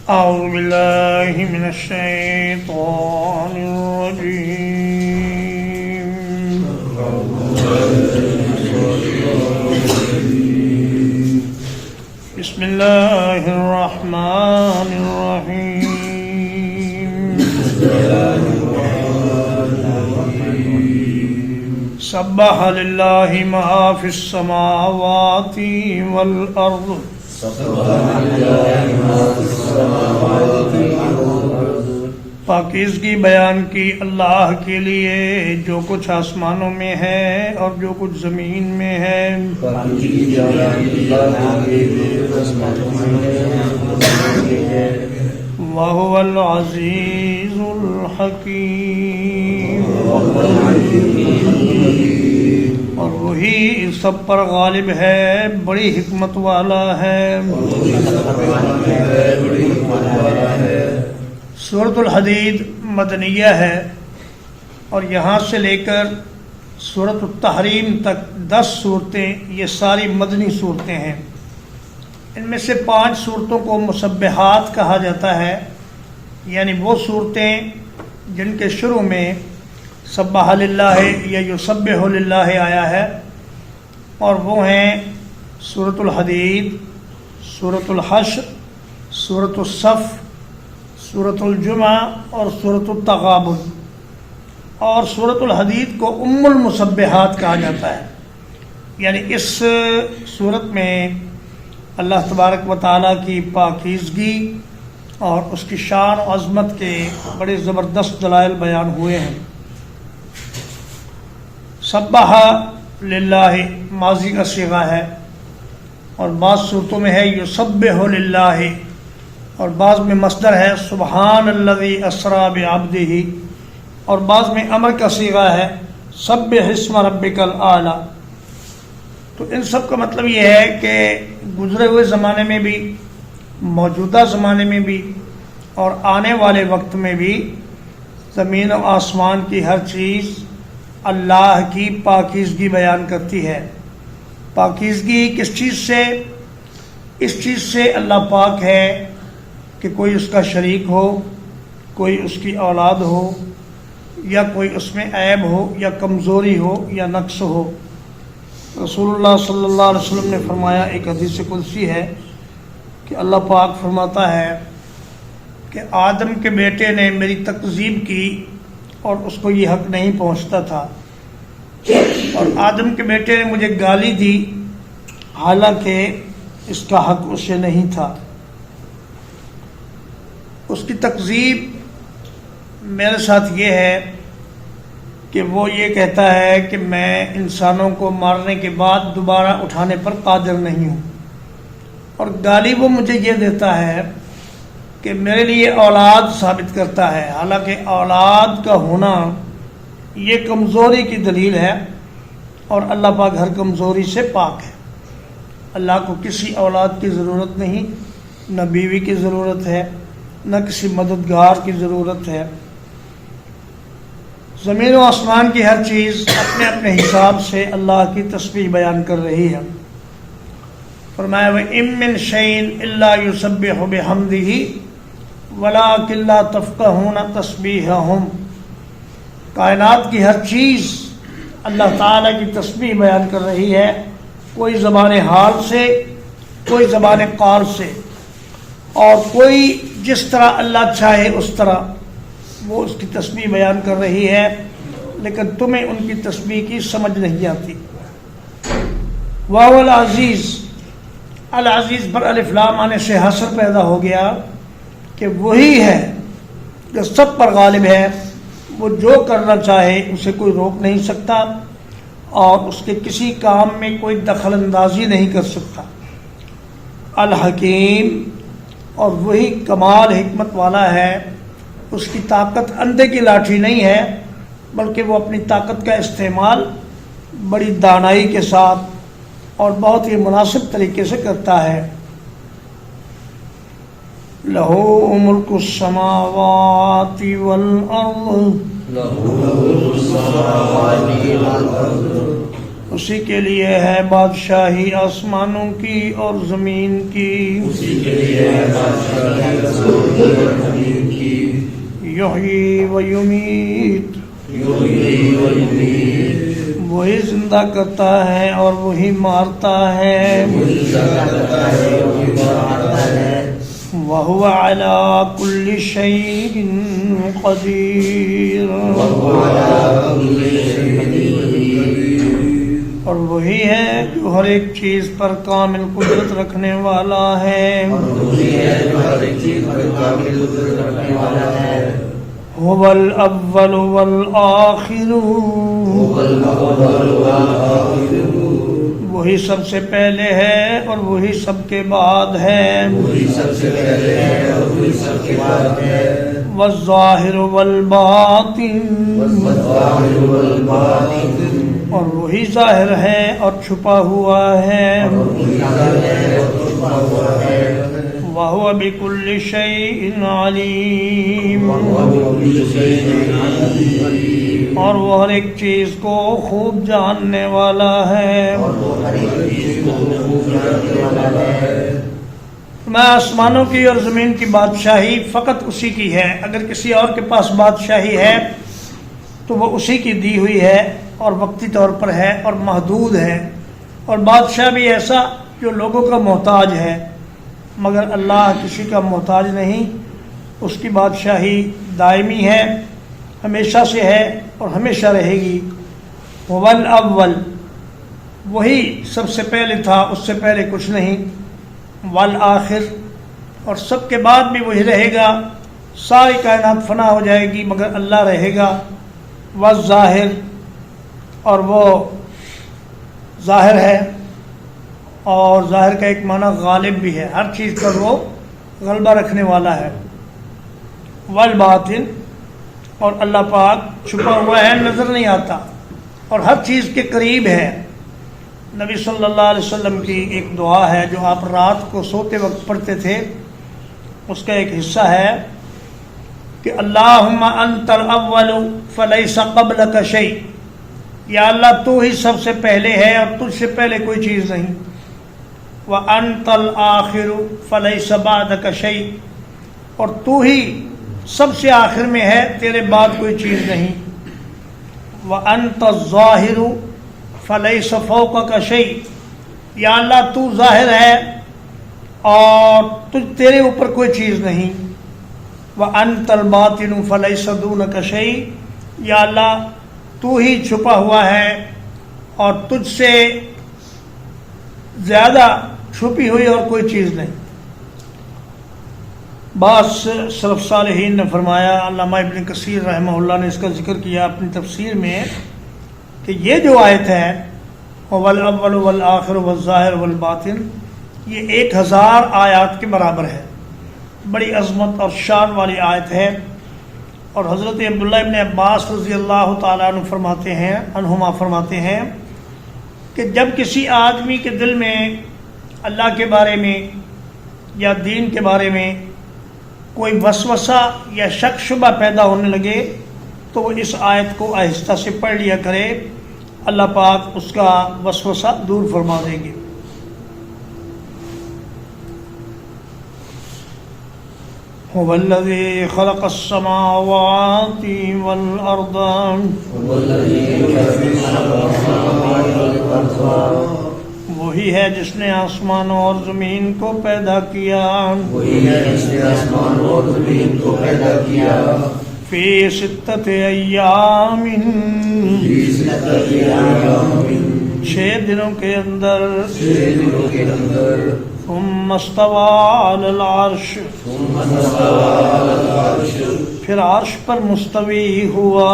أعوذ بالله من الشيطان الرجيم. بسم الله الرحمن الرحيم. سبح لله ما في السماوات والأرض. پاکیزگی بیان کی اللہ کے لیے جو کچھ آسمانوں میں ہے اور جو کچھ زمین میں ہے. وَهُوَ الْعَزِيزُ الْحَكِيمُ. اور وہی سب پر غالب ہے، بڑی حکمت والا ہے. سورۃ الحدید مدنیہ ہے اور یہاں سے لے کر سورۃ التحریم تک 10 صورتیں، یہ ساری مدنی صورتیں ہیں. ان میں سے 5 صورتوں کو مسبحات کہا جاتا ہے، یعنی وہ صورتیں جن کے شروع میں سبح للہ یا یسبح للہ آیا ہے، اور وہ ہیں سورۃ الحدید، سورۃ الحشر، سورۃ الصف، سورۃ الجمعہ اور سورۃ التغابن. اور سورۃ الحدید کو ام المسبحات کہا جاتا ہے، یعنی اس صورت میں اللہ تبارک و تعالیٰ کی پاکیزگی اور اس کی شان و عظمت کے بڑے زبردست دلائل بیان ہوئے ہیں. سبح للہ ماضی کا صیغہ ہے، اور بعض صورتوں میں ہے یسبح للہ، اور بعض میں مصدر ہے سبحان الذی اسری بعبدہ، اور بعض میں امر کا صیغہ ہے سبح اسم ربک الاعلی. تو ان سب کا مطلب یہ ہے کہ گزرے ہوئے زمانے میں بھی، موجودہ زمانے میں بھی اور آنے والے وقت میں بھی زمین و آسمان کی ہر چیز اللہ کی پاکیزگی بیان کرتی ہے. پاکیزگی کس چیز سے؟ اس چیز سے اللہ پاک ہے کہ کوئی اس کا شریک ہو، کوئی اس کی اولاد ہو، یا کوئی اس میں عیب ہو یا کمزوری ہو یا نقص ہو. رسول اللہ صلی اللہ علیہ وسلم نے فرمایا، ایک حدیث قدسی ہے کہ اللہ پاک فرماتا ہے کہ آدم کے بیٹے نے میری تکذیب کی اور اس کو یہ حق نہیں پہنچتا تھا، اور آدم کے بیٹے نے مجھے گالی دی حالانکہ اس کا حق اسے نہیں تھا. اس کی تکذیب میرے ساتھ یہ ہے کہ وہ یہ کہتا ہے کہ میں انسانوں کو مارنے کے بعد دوبارہ اٹھانے پر قادر نہیں ہوں، اور گالی وہ مجھے یہ دیتا ہے کہ میرے لیے اولاد ثابت کرتا ہے، حالانکہ اولاد کا ہونا یہ کمزوری کی دلیل ہے، اور اللہ پاک ہر کمزوری سے پاک ہے. اللہ کو کسی اولاد کی ضرورت نہیں، نہ بیوی کی ضرورت ہے، نہ کسی مددگار کی ضرورت ہے. زمین و آسمان کی ہر چیز اپنے اپنے حساب سے اللہ کی تسبیح بیان کر رہی ہے. فرمایا وَإِن مِّن شَيْءٍ إِلَّا يُسَبِّحُ بِحَمْدِهِ وَلَٰكِن لَّا تَفْقَهُونَ تَسْبِيحَهُمْ. کائنات کی ہر چیز اللہ تعالیٰ کی تسبیح بیان کر رہی ہے، کوئی زبان حال سے، کوئی زبان قال سے، اور کوئی جس طرح اللہ چاہے اس طرح وہ اس کی تسبیح بیان کر رہی ہے، لیکن تمہیں ان کی تسبیح کی سمجھ نہیں آتی. وَهُوَ الْعَزِيزُ. العزیز پر الف لام آنے سے حصر پیدا ہو گیا کہ وہی ہے جو سب پر غالب ہے. وہ جو کرنا چاہے اسے کوئی روک نہیں سکتا، اور اس کے کسی کام میں کوئی دخل اندازی نہیں کر سکتا. الحکیم. اور وہی کمال حکمت والا ہے. اس کی طاقت اندھے کی لاٹھی نہیں ہے، بلکہ وہ اپنی طاقت کا استعمال بڑی دانائی کے ساتھ اور بہت ہی مناسب طریقے سے کرتا ہے. لَهُ مُلْكُ السَّمَاوَاتِ وَالْأَرْضِ. اسی کے لیے ہے بادشاہی آسمانوں کی اور زمین کی. یحیی و یمیت وہی زندہ کرتا ہے اور وہی مارتا ہے وَهُوَ عَلَى كُلِّ شَيْءٍ قَدِيرٌ اور وہی ہے جو ہر ایک چیز پر کامل قدرت رکھنے والا ہے هُوَ الْأَوَّلُ وَالْآخِرُ وہی سب سے پہلے ہے اور وہی سب کے بعد ہے والظاہر والباطن اور وہی ظاہر ہے اور چھپا ہوا ہے وَهُوَ بِكُلِّ شَيْءٍ عَلِيمٌ اور وہ ہر ایک چیز کو خوب جاننے والا ہے میں آسمانوں کی اور زمین کی بادشاہی فقط اسی کی ہے، اگر کسی اور کے پاس بادشاہی ہے تو وہ اسی کی دی ہوئی ہے اور وقتی طور پر ہے اور محدود ہے، اور بادشاہ بھی ایسا جو لوگوں کا محتاج ہے، مگر اللہ کسی کا محتاج نہیں، اس کی بادشاہی دائمی ہے، ہمیشہ سے ہے اور ہمیشہ رہے گی۔ والاول وہی سب سے پہلے تھا، اس سے پہلے کچھ نہیں، والآخر اور سب کے بعد بھی وہی رہے گا، ساری کائنات فنا ہو جائے گی مگر اللہ رہے گا، والظاہر اور وہ ظاہر ہے، اور ظاہر کا ایک معنی غالب بھی ہے، ہر چیز پر وہ غلبہ رکھنے والا ہے، والباطن اور اللہ پاک چھپا ہوا ہے، نظر نہیں آتا اور ہر چیز کے قریب ہے۔ نبی صلی اللہ علیہ وسلم کی ایک دعا ہے جو آپ رات کو سوتے وقت پڑھتے تھے، اس کا ایک حصہ ہے کہ اللہم انت الاول فلیس قبلک شیء، یا اللہ تو ہی سب سے پہلے ہے اور تجھ سے پہلے کوئی چیز نہیں، وانت الآخر فلیس بعدک شیء، اور تو ہی سب سے آخر میں ہے، تیرے بعد کوئی چیز نہیں، وانت الظاہر فلیس فوقک شیء، یا اللہ تو ظاہر ہے اور تیرے اوپر کوئی چیز نہیں، وانت الباطن فلیس دونک شیء، یا اللہ تو ہی چھپا ہوا ہے اور تجھ سے زیادہ چھپی ہوئی اور کوئی چیز نہیں۔ بعض سلف صالحین نے فرمایا، علامہ ابن کثیر رحمہ اللہ نے اس کا ذکر کیا اپنی تفسیر میں، کہ یہ جو آیت ہے والاول والآخر والظاہر والباطن، یہ 1000 آیات کے برابر ہے، بڑی عظمت اور شان والی آیت ہے، اور حضرت عبداللہ ابن عباس رضی اللہ تعالیٰ عنہما فرماتے ہیں کہ جب کسی آدمی کے دل میں اللہ کے بارے میں یا دین کے بارے میں کوئی وسوسہ یا شک شبہ پیدا ہونے لگے تو وہ اس آیت کو آہستہ سے پڑھ لیا کرے، اللہ پاک اس کا وسوسہ دور فرما دیں گے۔ هو الذي خلق السماوات والأرض وہی ہے جس نے آسمانوں اور زمین کو پیدا کیا، فی ستۃ ایام 6 دنوں کے اندر، ثم استوى علی العرش پھر عرش پر مستوی ہوا،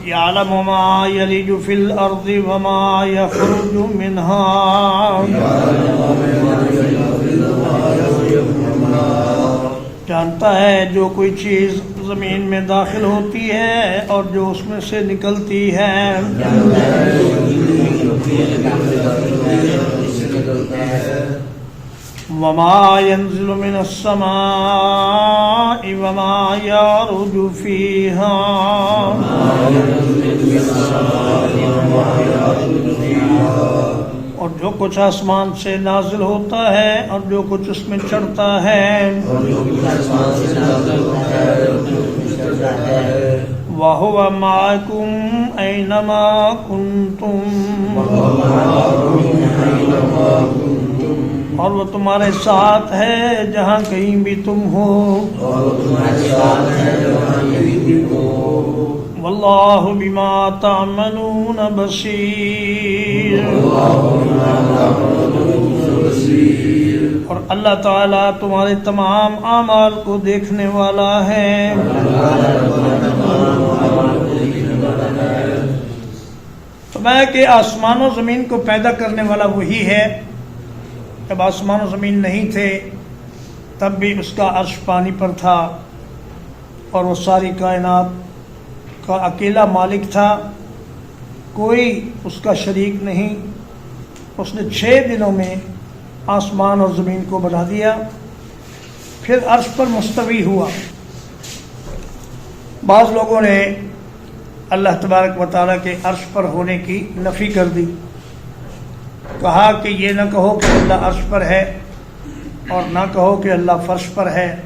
یعلم ما یلج فی الارض وما یخرج منها، جانتا ہے جو کوئی چیز زمین میں داخل ہوتی ہے اور جو اس میں سے نکلتی ہے، وما ينزل من السماء وما يعرج فيها، اور اور جو کچھ آسمان سے نازل ہوتا ہے اور جو کچھ اس میں چڑھتا ہے وَهُوَ مَعَكُمْ أَيْنَمَا كُنْتُمْ اور وہ تمہارے ساتھ ہے جہاں کہیں بھی تم ہو واللہ بما تعملون بصیر اور اللہ تعالیٰ تمہارے تمام اعمال کو دیکھنے والا ہے تو میں کہ آسمان و زمین کو پیدا کرنے والا وہی ہے جب آسمان و زمین نہیں تھے تب بھی اس کا عرش پانی پر تھا اور وہ ساری کائنات کا اکیلا مالک تھا کوئی اس کا شریک نہیں اس نے 6 دنوں میں آسمان اور زمین کو بنا دیا پھر عرش پر مستوی ہوا بعض لوگوں نے اللہ تبارک و تعالیٰ کے عرش پر ہونے کی نفی کر دی کہا کہ یہ نہ کہو کہ اللہ عرش پر ہے اور نہ کہو کہ اللہ فرش پر ہے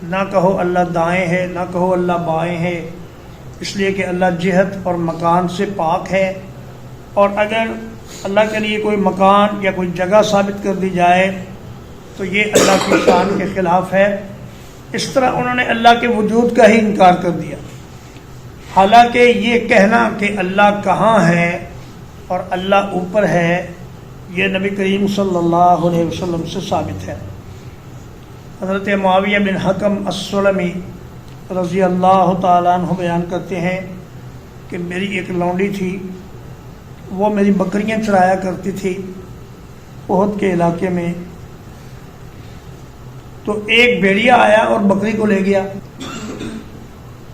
نہ کہو اللہ دائیں ہے نہ کہو اللہ بائیں ہے اس لیے کہ اللہ جہت اور مکان سے پاک ہے اور اگر اللہ کے لیے کوئی مکان یا کوئی جگہ ثابت کر دی جائے تو یہ اللہ کی شان کے خلاف ہے اس طرح انہوں نے اللہ کے وجود کا ہی انکار کر دیا حالانکہ یہ کہنا کہ اللہ کہاں ہے اور اللہ اوپر ہے یہ نبی کریم صلی اللہ علیہ وسلم سے ثابت ہے حضرت معاویہ بن حکم السلمی رضی اللہ تعالیٰ عنہ بیان کرتے ہیں کہ میری ایک لونڈی تھی وہ میری بکریاں چرایا کرتی تھی احد کے علاقے میں تو ایک بھیڑیا آیا اور بکری کو لے گیا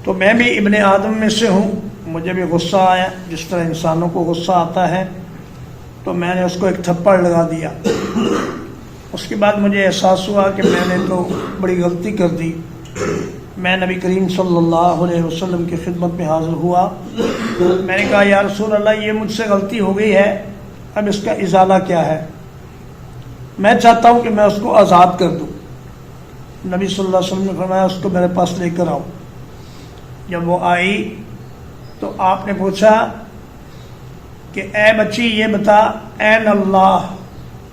تو میں بھی ابن آدم میں سے ہوں مجھے بھی غصہ آیا جس طرح انسانوں کو غصہ آتا ہے تو میں نے اس کو ایک تھپڑ لگا دیا اس کے بعد مجھے احساس ہوا کہ میں نے تو بڑی غلطی کر دی میں نبی کریم صلی اللہ علیہ وسلم کی خدمت میں حاضر ہوا میں نے کہا یا رسول اللہ یہ مجھ سے غلطی ہو گئی ہے اب اس کا ازالہ کیا ہے میں چاہتا ہوں کہ میں اس کو آزاد کر دوں نبی صلی اللہ علیہ وسلم نے فرمایا اس کو میرے پاس لے کر آؤ جب وہ آئی تو آپ نے پوچھا کہ اے بچی یہ بتا این اللہ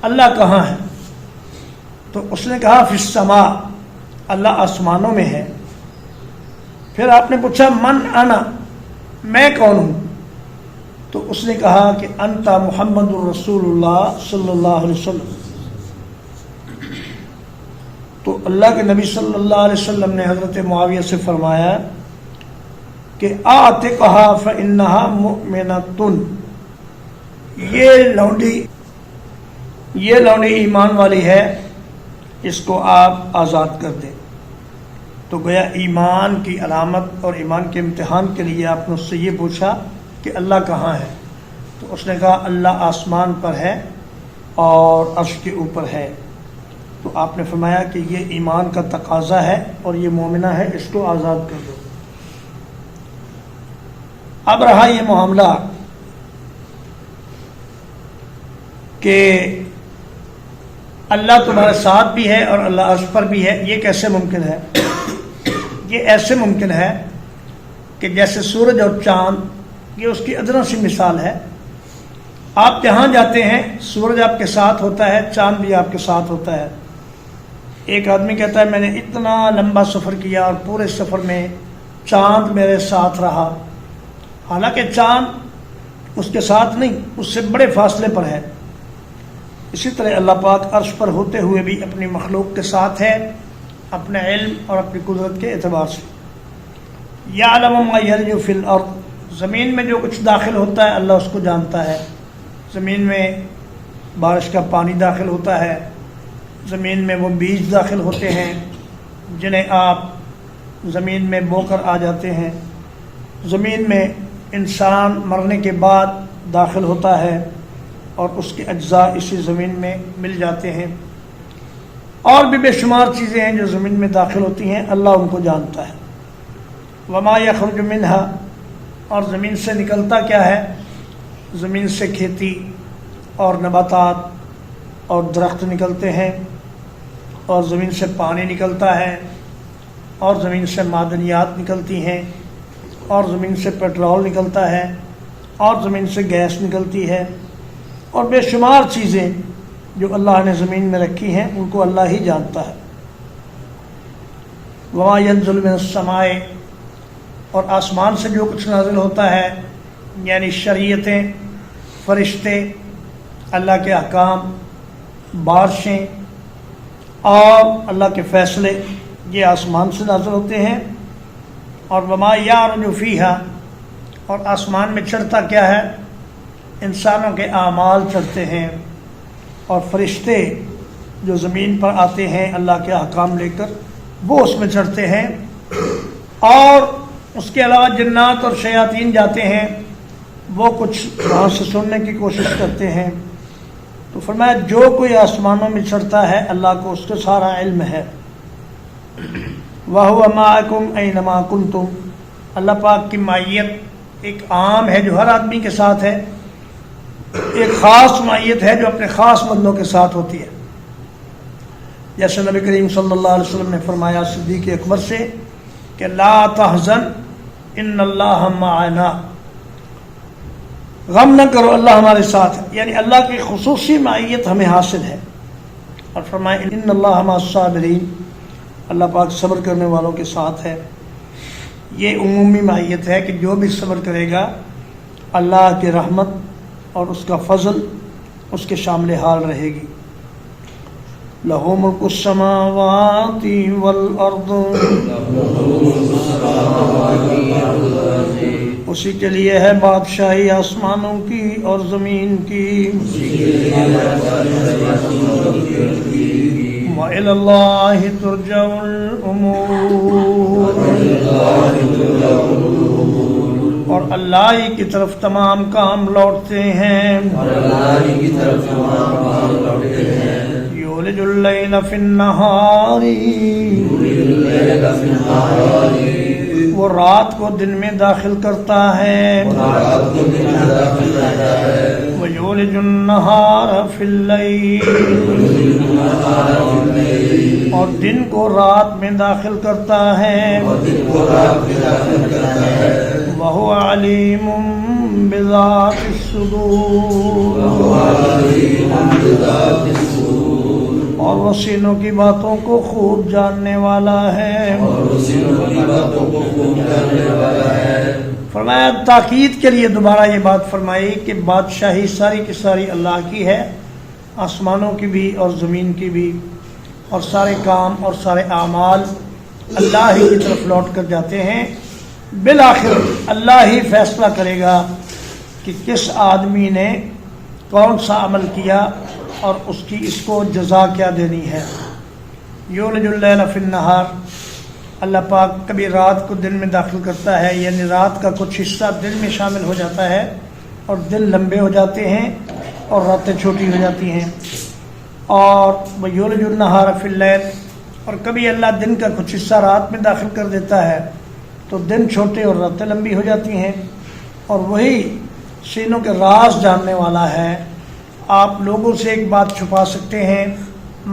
اللہ کہاں ہے تو اس نے کہا فی السماء اللہ آسمانوں میں ہے پھر آپ نے پوچھا من انا میں کون ہوں تو اس نے کہا کہ انت محمد الرسول اللہ صلی اللہ علیہ وسلم تو اللہ کے نبی صلی اللہ علیہ وسلم نے حضرت معاویہ سے فرمایا کہ اعتقھا فانھا مؤمنۃ یہ لونڈی ایمان والی ہے اس کو آپ آزاد کر دیں تو گویا ایمان کی علامت اور ایمان کے امتحان کے لیے آپ نے اس سے یہ پوچھا کہ اللہ کہاں ہے تو اس نے کہا اللہ آسمان پر ہے اور عرش کے اوپر ہے تو آپ نے فرمایا کہ یہ ایمان کا تقاضا ہے اور یہ مومنہ ہے اس کو آزاد کر دو اب رہا یہ معاملہ کہ اللہ تمہارے ساتھ بھی ہے اور اللہ عرش پر بھی ہے یہ کیسے ممکن ہے یہ ایسے ممکن ہے کہ جیسے سورج اور چاند یہ اس کی ادنا سی مثال ہے آپ جہاں جاتے ہیں سورج آپ کے ساتھ ہوتا ہے چاند بھی آپ کے ساتھ ہوتا ہے ایک آدمی کہتا ہے میں نے اتنا لمبا سفر کیا اور پورے سفر میں چاند میرے ساتھ رہا حالانکہ چاند اس کے ساتھ نہیں اس سے بڑے فاصلے پر ہے اسی طرح اللہ پاک عرش پر ہوتے ہوئے بھی اپنی مخلوق کے ساتھ ہے اپنے علم اور اپنی قدرت کے اعتبار سے یعلم ما یلج فی الارض زمین میں جو کچھ داخل ہوتا ہے اللہ اس کو جانتا ہے زمین میں بارش کا پانی داخل ہوتا ہے زمین میں وہ بیج داخل ہوتے ہیں جنہیں آپ زمین میں بو کر آ جاتے ہیں زمین میں انسان مرنے کے بعد داخل ہوتا ہے اور اس کے اجزاء اسی زمین میں مل جاتے ہیں اور بھی بے شمار چیزیں ہیں جو زمین میں داخل ہوتی ہیں اللہ ان کو جانتا ہے وما یخرج منها اور زمین سے نکلتا کیا ہے زمین سے کھیتی اور نباتات اور درخت نکلتے ہیں، اور زمین سے پانی نکلتا ہے، اور زمین سے معدنیات نکلتی ہیں، اور زمین سے پیٹرول نکلتا ہے، اور زمین سے گیس نکلتی ہے، اور بے شمار چیزیں جو اللہ نے زمین میں رکھی ہیں ان کو اللہ ہی جانتا ہے۔ وما ينزل من السماء، اور آسمان سے جو کچھ نازل ہوتا ہے، یعنی شریعتیں، فرشتے، اللہ کے احکام، بارشیں اور اللہ کے فیصلے، یہ آسمان سے نازل ہوتے ہیں۔ اور وما يعرج فیہا، اور آسمان میں چڑھتا کیا ہے؟ انسانوں کے اعمال چڑھتے ہیں، اور فرشتے جو زمین پر آتے ہیں اللہ کے احکام لے کر وہ اس میں چڑھتے ہیں، اور اس کے علاوہ جنات اور شیاطین جاتے ہیں، وہ کچھ وہاں سے سننے کی کوشش کرتے ہیں۔ تو فرمایا جو کوئی آسمانوں میں چڑھتا ہے اللہ کو اس کا سارا علم ہے۔ وَهُوَ مَعَكُمْ أَيْنَمَا كُنْتُمْ، اللہ پاک کی معیت ایک عام ہے جو ہر آدمی کے ساتھ ہے، ایک خاص معیت ہے جو اپنے خاص بندوں کے ساتھ ہوتی ہے۔ جیسے نبی کریم صلی اللہ علیہ وسلم نے فرمایا صدیق اکبر سے کہ لا تحزن ان اللہ معنا، غم نہ کرو اللہ ہمارے ساتھ ہے، یعنی اللہ کی خصوصی معیت ہمیں حاصل ہے۔ اور فرمایا ان اللہ مع الصابرین، اللہ پاک صبر کرنے والوں کے ساتھ ہے۔ یہ عمومی معیت ہے کہ جو بھی صبر کرے گا اللہ کی رحمت اور اس کا فضل اس کے شامل حال رہے گی۔ لَهُ مُلْكُ السَّمَاوَاتِ وَالْأَرْضِ، اسی کے لیے ہے بادشاہی آسمانوں کی اور زمین کی۔ وَإِلَى اللَّهِ تُرْجَعُ الْأُمُورُ، اور اللہ ہی کی طرف تمام کام لوٹتے ہیں۔ یولج اللیل فی النہار، وہ رات کو دن میں داخل کرتا ہے۔ ویولج النہار فی اللیل، اور دن کو رات میں داخل کرتا ہے۔ وَهُوَ عَلِيمٌ بِذَاتِ الصُّدُورِ، اور وہ سینوں کی باتوں کو خوب جاننے والا ہے۔ فرمایا تاکید کے لیے دوبارہ یہ بات فرمائی کہ بادشاہی ساری کی ساری اللہ کی ہے، آسمانوں کی بھی اور زمین کی بھی، اور سارے کام اور سارے اعمال اللہ ہی کی طرف لوٹ کر جاتے ہیں۔ بالآخر اللہ ہی فیصلہ کرے گا کہ کس آدمی نے کون سا عمل کیا اور اس کو جزا کیا دینی ہے۔ یولج اللیل فی النہار، اللہ پاک کبھی رات کو دن میں داخل کرتا ہے، یعنی رات کا کچھ حصہ دن میں شامل ہو جاتا ہے اور دن لمبے ہو جاتے ہیں اور راتیں چھوٹی ہو جاتی ہیں۔ اور وَیُولِجُ النَّهَارَ فِی اللیل، اور کبھی اللہ دن کا کچھ حصہ رات میں داخل کر دیتا ہے تو دن چھوٹے اور راتیں لمبی ہو جاتی ہیں۔ اور وہی سینوں کے راز جاننے والا ہے۔ آپ لوگوں سے ایک بات چھپا سکتے ہیں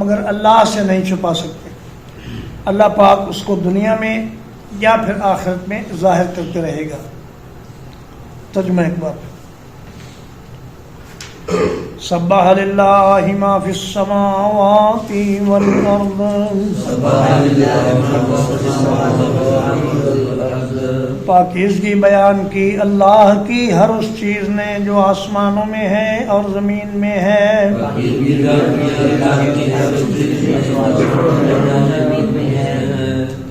مگر اللہ سے نہیں چھپا سکتے۔ اللہ پاک اس کو دنیا میں یا پھر آخرت میں ظاہر کرتے رہے گا۔ ترجمہ ایک بار، سبح للہ ما فی السماوات والارض، پاکیزگی بیان کی اللہ کی ہر اس چیز نے جو آسمانوں میں ہے اور زمین میں ہے۔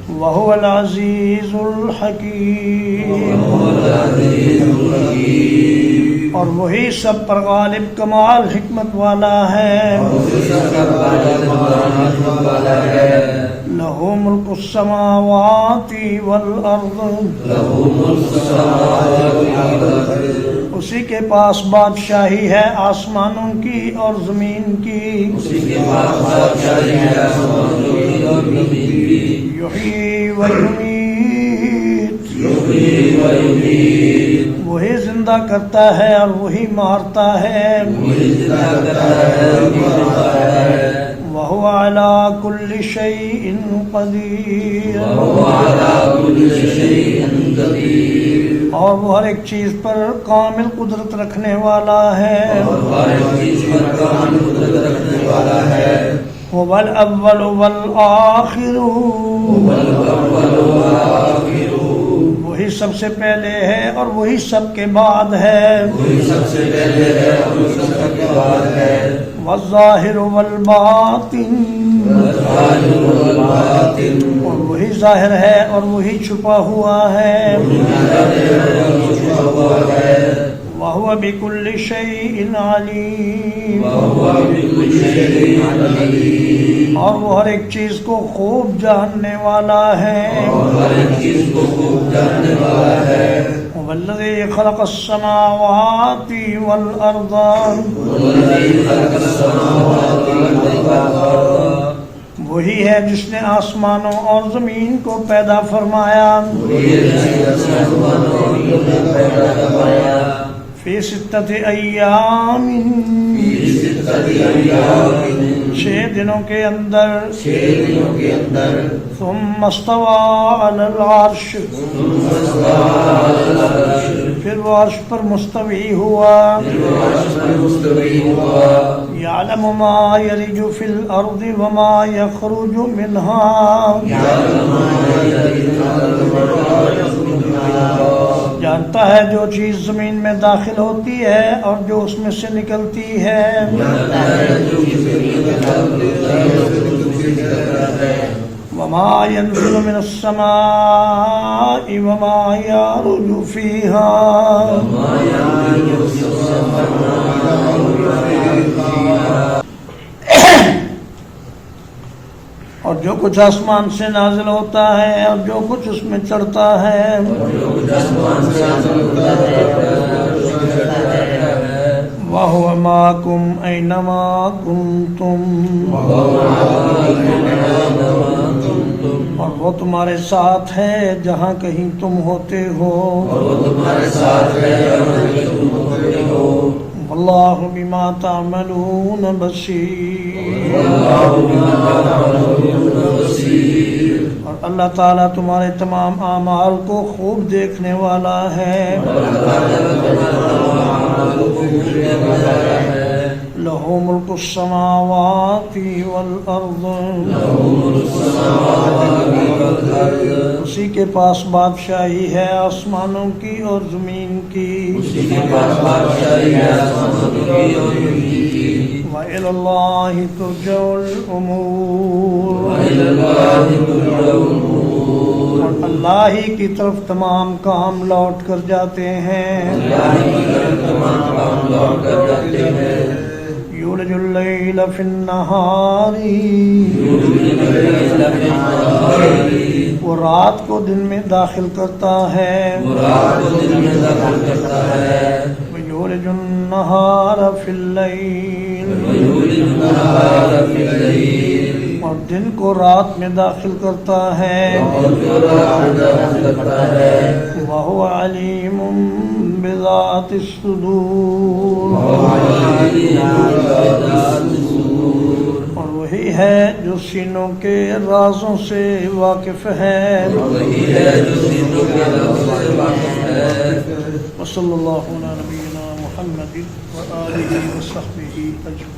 وَهُوَ الْعَزِيزُ الْحَكِيمُ، اور وہی سب پر غالب کمال حکمت والا ہے۔ لَهُ مُلْكُ السَّمَاوَاتِ وَالْأَرْضِ، اسی کے پاس بادشاہی ہے آسمانوں کی اور زمین کی۔ یحیی و یمیت، وہ وہی زندہ کرتا ہے اور وہی مارتا ہے وَهُوَ عَلَى كُلِّ شَيْءٍ قَدِيرٌ اور وہ ہر ایک چیز پر کامل قدرت رکھنے والا ہے هُوَ الْأَوَّلُ وَالْآخِرُ وہی سب سے پہلے ہے اور وہی سب کے بعد ہے والظاہر والباطن اور وہی ظاہر ہے اور وہی چھپا ہوا ہے وَهُوَ بِكُلِّ شَيْءٍ عَلِيمٌ اور وہ ہر ایک چیز کو خوب جاننے والا ہے وَالَّذِي خَلَقَ السَّمَاوَاتِ وَالْأَرْضَ وہی ہے جس نے آسمانوں اور زمین کو پیدا فرمایا فی ستۃ ایام 6 دنوں کے اندر ثم استوى علی العرش پھر وہ عرش پر مستوی ہوا یعلم ما یلج فی الارض وما یخرج منها جانتا ہے جو چیز زمین میں داخل ہوتی ہے اور جو اس میں سے نکلتی ہے وما ينزل من السماء وما يعرج فيها اور جو کچھ آسمان سے نازل ہوتا ہے اور جو کچھ اس میں چڑھتا ہے وَهُوَ مَعَكُمْ أَيْنَمَا كُنْتُمْ اور وہ تمہارے ساتھ ہے جہاں کہیں تم ہوتے ہو واللہ بما تعملون بصیر اور اللہ تعالیٰ تمہارے تمام اعمال کو خوب دیکھنے والا ہے لَهُ مُلْكُ السَّمَاوَاتِ وَالْأَرْضِ اسی کے پاس بادشاہی ہے آسمانوں کی اور زمین کی وَإِلَى اللَّهِ تُرْجَعُ الْأُمُورُ اور اللہ ہی کی طرف تمام کام لوٹ کر جاتے ہیں یولج اللیل فی النہار وہ رات کو دن میں داخل کرتا ہے ویولج النہار فی اللیل اور دن کو رات میں داخل کرتا ہے وَهُوَ عَلِيمٌ بِذَاتِ الصُّدُورِ اور وہی ہے جو سینوں کے رازوں سے واقف ہے وصلی اللہ علی نبینا محمد وآلہ وصحبہ اجمعین